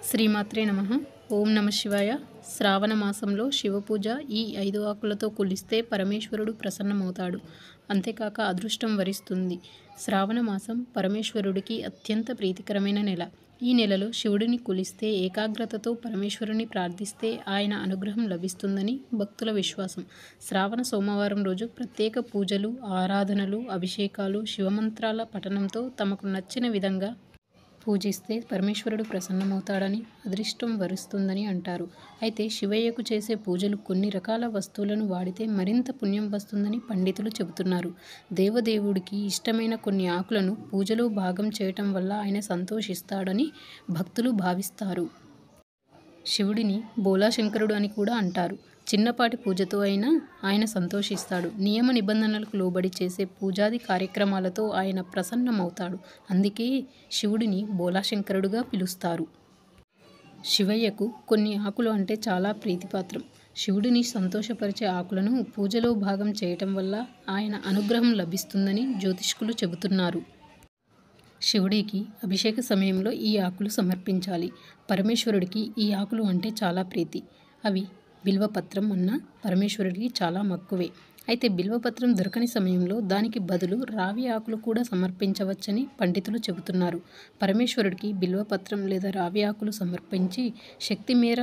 శ్రీమాత్రే నమః. ఓం నమ శివాయ. శ్రావణ మాసంలో శివపూజ ఈ 5 ఆకులతో కొలిస్తే పరమేశ్వరుడు ప్రసన్నమవుతాడు. అంతేకాక అదృష్టం వరిస్తుంది. శ్రావణ మాసం పరమేశ్వరుడికి అత్యంత ప్రీతికరమైన నెల. ఈ నెలలో శివుడిని కొలిస్తే ఏకాగ్రతతో పరమేశ్వరుని ప్రార్థిస్తే ఆయన అనుగ్రహం లభిస్తుందని భక్తుల విశ్వాసం. శ్రావణ సోమవారం రోజు ప్రత్యేక పూజలు, ఆరాధనలు, అభిషేకాలు, శివమంత్రాల పఠనంతో తమకు నచ్చిన విధంగా పూజిస్తే పరమేశ్వరుడు ప్రసన్నమవుతాడని, అదృష్టం వరిస్తుందని అంటారు. అయితే శివయ్యకు చేసే పూజలు కొన్ని రకాల వస్తువులను వాడితే మరింత పుణ్యం వస్తుందని పండితులు చెబుతున్నారు. దేవదేవుడికి ఇష్టమైన కొన్ని ఆకులను పూజలో భాగం చేయటం వల్ల ఆయన సంతోషిస్తాడని భక్తులు భావిస్తారు. శివుడిని బోలాశంకరుడు అని కూడా అంటారు. చిన్నపాటి పూజతో అయినా ఆయన సంతోషిస్తాడు. నియమ నిబంధనలకు లోబడి చేసే పూజాది కార్యక్రమాలతో ఆయన ప్రసన్నమవుతాడు. అందుకే శివుడిని బోలాశంకరుడుగా పిలుస్తారు. శివయ్యకు కొన్ని ఆకులు అంటే చాలా ప్రీతిపాత్రం. శివుడిని సంతోషపరిచే ఆకులను పూజలో భాగం చేయటం వల్ల ఆయన అనుగ్రహం లభిస్తుందని జ్యోతిష్కులు చెబుతున్నారు. శివుడికి అభిషేక సమయంలో ఈ ఆకులు సమర్పించాలి. పరమేశ్వరుడికి ఈ ఆకులు అంటే చాలా ప్రీతి. అవి బిల్వపత్రం అన్న పరమేశ్వరుడికి చాలా మక్కువే. అయితే బిల్వపత్రం దొరకని సమయంలో దానికి బదులు రావి ఆకులు కూడా సమర్పించవచ్చని పండితులు చెబుతున్నారు. పరమేశ్వరుడికి బిల్వపత్రం లేదా రావి ఆకులు సమర్పించి శక్తి మేర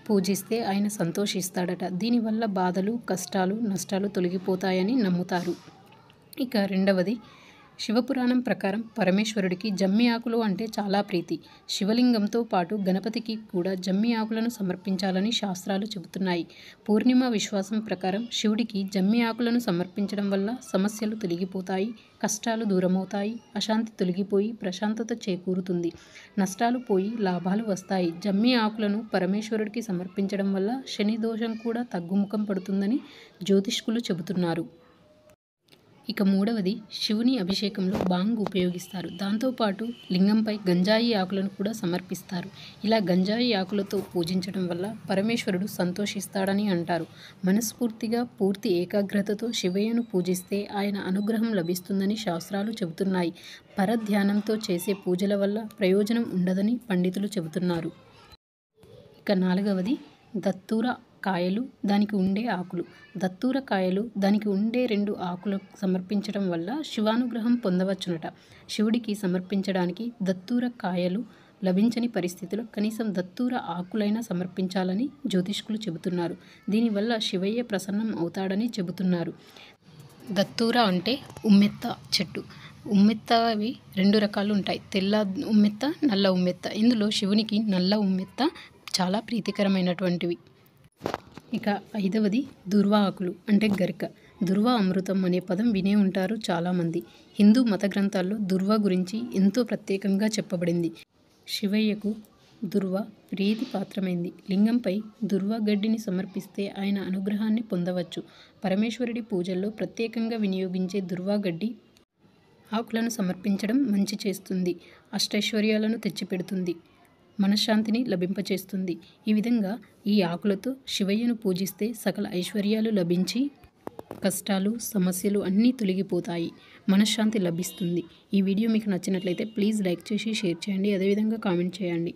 పూజిస్తే ఆయన సంతోషిస్తాడట. దీనివల్ల బాధలు, కష్టాలు, నష్టాలు తొలగిపోతాయని నమ్ముతారు. ఇక రెండవది, శివపురాణం ప్రకారం పరమేశ్వరుడికి జమ్మి ఆకులు అంటే చాలా ప్రీతి. శివలింగంతో పాటు గణపతికి కూడా జమ్మి ఆకులను సమర్పించాలని శాస్త్రాలు చెబుతున్నాయి. పూర్ణిమ విశ్వాసం ప్రకారం శివుడికి జమ్మి ఆకులను సమర్పించడం వల్ల సమస్యలు తొలగిపోతాయి, కష్టాలు దూరమవుతాయి, అశాంతి తొలగిపోయి ప్రశాంతత చేకూరుతుంది, నష్టాలు పోయి లాభాలు వస్తాయి. జమ్మి ఆకులను పరమేశ్వరుడికి సమర్పించడం వల్ల శని దోషం కూడా తగ్గుముఖం పడుతుందని జ్యోతిష్కులు చెబుతున్నారు. ఇక మూడవది, శివుని అభిషేకంలో బాంగ్ ఉపయోగిస్తారు. దాంతోపాటు లింగంపై గంజాయి ఆకులను కూడా సమర్పిస్తారు. ఇలా గంజాయి ఆకులతో పూజించడం వల్ల పరమేశ్వరుడు సంతోషిస్తాడని అంటారు. మనస్ఫూర్తిగా పూర్తి ఏకాగ్రతతో శివయ్యను పూజిస్తే ఆయన అనుగ్రహం లభిస్తుందని శాస్త్రాలు చెబుతున్నాయి. పరధ్యానంతో చేసే పూజల వల్ల ప్రయోజనం ఉండదని పండితులు చెబుతున్నారు. ఇక నాలుగవది, దత్తూర కాయలు, దానికి ఉండే ఆకులు. దత్తూర కాయలు, దానికి ఉండే 2 ఆకులు సమర్పించడం వల్ల శివానుగ్రహం పొందవచ్చునట. శివుడికి సమర్పించడానికి దత్తూర కాయలు లభించని పరిస్థితిలో కనీసం దత్తూర ఆకులైనా సమర్పించాలని జ్యోతిష్కులు చెబుతున్నారు. దీనివల్ల శివయ్య ప్రసన్నం అవుతాడని చెబుతున్నారు. దత్తూర అంటే ఉమ్మెత్త చెట్టు. ఉమ్మెత్త అవి 2 రకాలు ఉంటాయి, తెల్ల ఉమ్మెత్త, నల్ల ఉమ్మెత్త. ఇందులో శివునికి నల్ల ఉమ్మెత్త చాలా ప్రీతికరమైనటువంటివి. ఇక ఐదవది, దుర్వ ఆకులు అంటే గరిక. దుర్వ అమృతం అనే పదం వినే ఉంటారు చాలామంది. హిందూ మత గ్రంథాల్లో దుర్వ గురించి ఎంతో ప్రత్యేకంగా చెప్పబడింది. శివయ్యకు దుర్వ ప్రీతి పాత్రమైంది. లింగంపై దుర్వ గడ్డిని సమర్పిస్తే ఆయన అనుగ్రహాన్ని పొందవచ్చు. పరమేశ్వరుడి పూజల్లో ప్రత్యేకంగా వినియోగించే దుర్వ గడ్డి ఆకులను సమర్పించడం మంచి చేస్తుంది, అష్టైశ్వర్యాలను తెచ్చిపెడుతుంది, మనశ్శాంతిని లభింపచేస్తుంది. ఈ విధంగా ఈ ఆకులతో శివయ్యను పూజిస్తే సకల ఐశ్వర్యాలు లభించి కష్టాలు, సమస్యలు అన్నీ తొలగిపోతాయి, మనశ్శాంతి లభిస్తుంది. ఈ వీడియో మీకు నచ్చినట్లయితే ప్లీజ్ లైక్ చేసి షేర్ చేయండి. అదేవిధంగా కామెంట్ చేయండి.